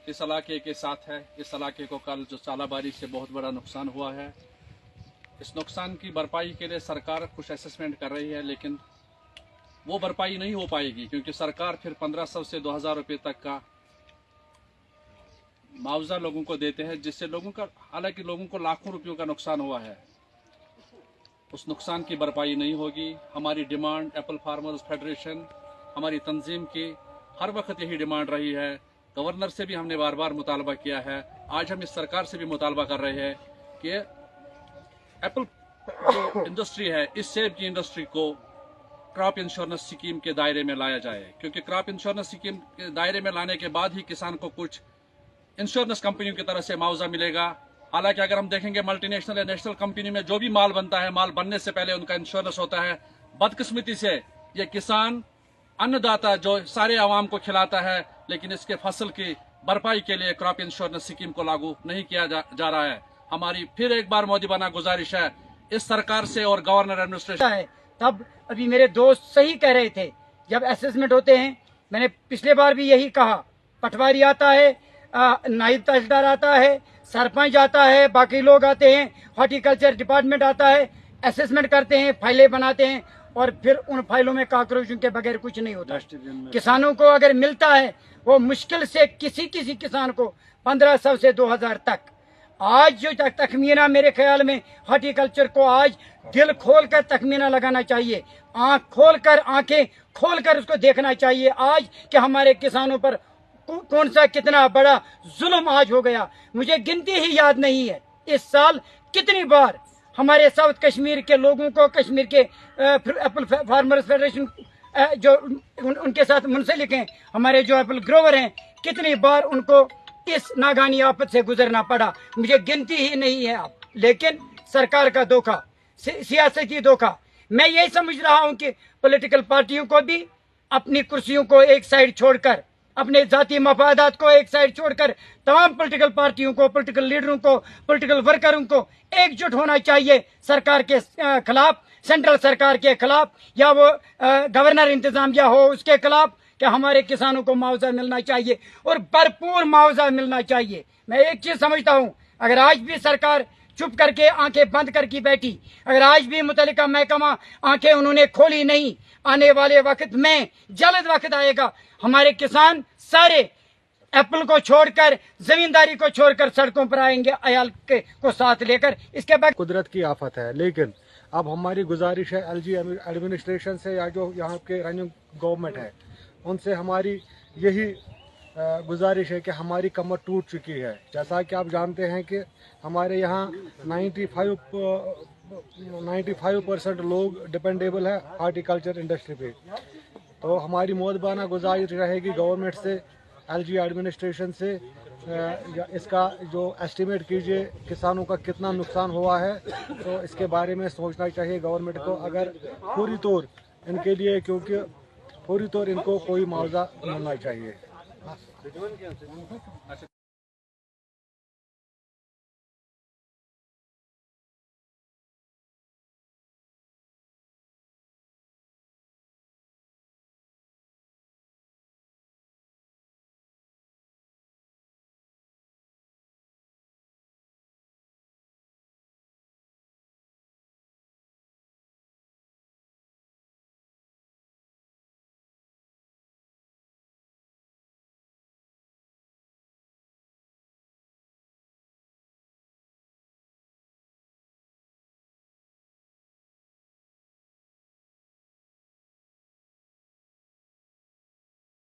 इस इलाके के साथ है। इस इलाके को कल जो चालाबारी से बहुत बड़ा नुकसान हुआ है, इस नुकसान की भरपाई के लिए सरकार कुछ असेसमेंट कर रही है, लेकिन वो भरपाई नहीं हो पाएगी क्योंकि सरकार फिर 1500 से 2000 रुपये तक का मुआवजा लोगों को देते हैं, जिससे लोगों का, हालांकि लोगों को लाखों रुपयों का नुकसान हुआ है, उस नुकसान की भरपाई नहीं होगी। हमारी डिमांड, एप्पल फार्मर्स फेडरेशन, हमारी तंजीम की हर वक्त यही डिमांड रही है। गवर्नर से भी हमने बार बार मुतालबा किया है। आज हम इस सरकार से भी मुतालबा कर रहे हैं कि एप्पल जो इंडस्ट्री है, इस सेब की इंडस्ट्री को क्रॉप इंश्योरेंस स्कीम के दायरे में लाया जाए, क्योंकि क्रॉप इंश्योरेंस स्कीम के दायरे में लाने के बाद ही किसान को कुछ इंश्योरेंस कंपनियों की तरफ से मुआवजा मिलेगा। हालांकि अगर हम देखेंगे मल्टीनेशनल या नेशनल कंपनी में जो भी माल बनता है, माल बनने से पहले उनका इंश्योरेंस होता है। बदकिस्मती से ये किसान, अन्नदाता जो सारे आवाम को खिलाता है, लेकिन इसके फसल की भरपाई के लिए क्रॉप इंश्योरेंस स्कीम को लागू नहीं किया जा रहा है। हमारी फिर एक बार मोदी बना गुजारिश है इस सरकार से और गवर्नर एडमिनिस्ट्रेशन है। तब अभी मेरे दोस्त सही कह रहे थे, जब असेसमेंट होते हैं, मैंने पिछले बार भी यही कहा, पटवारी आता है, नायब तहसीलदार आता है, सरपंच आता है, बाकी लोग आते हैं, हॉर्टिकल्चर डिपार्टमेंट आता है, असेसमेंट करते हैं, फाइलें बनाते हैं और फिर उन फाइलों में कॉकरोचों के बगैर कुछ नहीं होता। किसानों को अगर मिलता है, वो मुश्किल से किसी किसान को 1500 से 2000 तक। आज जो तखमीना, मेरे ख्याल में हॉर्टिकल्चर को आज दिल खोल कर तखमीना लगाना चाहिए, आंखें खोल कर उसको देखना चाहिए आज कि हमारे किसानों पर कौन सा कितना बड़ा जुल्म आज हो गया। मुझे गिनती ही याद नहीं है इस साल कितनी बार हमारे साउथ कश्मीर के लोगों को, कश्मीर के एप्पल फार्मर्स फेडरेशन जो उनके साथ मुंसलिक हैं, हमारे जो एप्पल ग्रोवर हैं, कितनी बार उनको इस नागानी आफत से गुजरना पड़ा, मुझे गिनती ही नहीं है। लेकिन सरकार का धोखा, सियासती धोखा। मैं यही समझ रहा हूं कि पॉलिटिकल पार्टियों को भी अपनी कुर्सियों को एक साइड छोड़कर, अपने जाती मफादात को एक साइड छोड़कर, तमाम पॉलिटिकल पार्टियों को, पॉलिटिकल लीडरों को, पॉलिटिकल वर्करों को एकजुट होना चाहिए सरकार के खिलाफ, सेंट्रल सरकार के खिलाफ, या वो गवर्नर इंतजामिया हो उसके खिलाफ, कि हमारे किसानों को मुआवजा मिलना चाहिए और भरपूर मुआवजा मिलना चाहिए। मैं एक चीज समझता हूं, अगर आज भी सरकार चुप करके आंखें बंद करके बैठी, अगर आज भी मुतल्लिका महकमा आंखें उन्होंने खोली नहीं, आने वाले वक्त में जल्द वक्त आएगा, हमारे किसान सारे एप्पल को छोड़कर, जमींदारी को छोड़कर सड़कों पर आएंगे अयाल को साथ लेकर। इसके बाद कुदरत की आफत है, लेकिन अब हमारी गुजारिश है एलजी एडमिनिस्ट्रेशन से, या जो यहाँ के रनिंग गवर्नमेंट है, उनसे हमारी यही गुजारिश है कि हमारी कमर टूट चुकी है। जैसा कि आप जानते हैं कि हमारे यहाँ 95% लोग डिपेंडेबल है हॉर्टिकल्चर इंडस्ट्री पे। तो हमारी मोदबाना गुजारिश रहेगी गवर्नमेंट से, एलजी एडमिनिस्ट्रेशन से, इसका जो एस्टिमेट कीजिए किसानों का कितना नुकसान हुआ है, तो इसके बारे में सोचना चाहिए गवर्नमेंट को। अगर पूरी तौर इनके लिए, क्योंकि पूरी तौर इनको कोई मुआवजा मिलना चाहिए।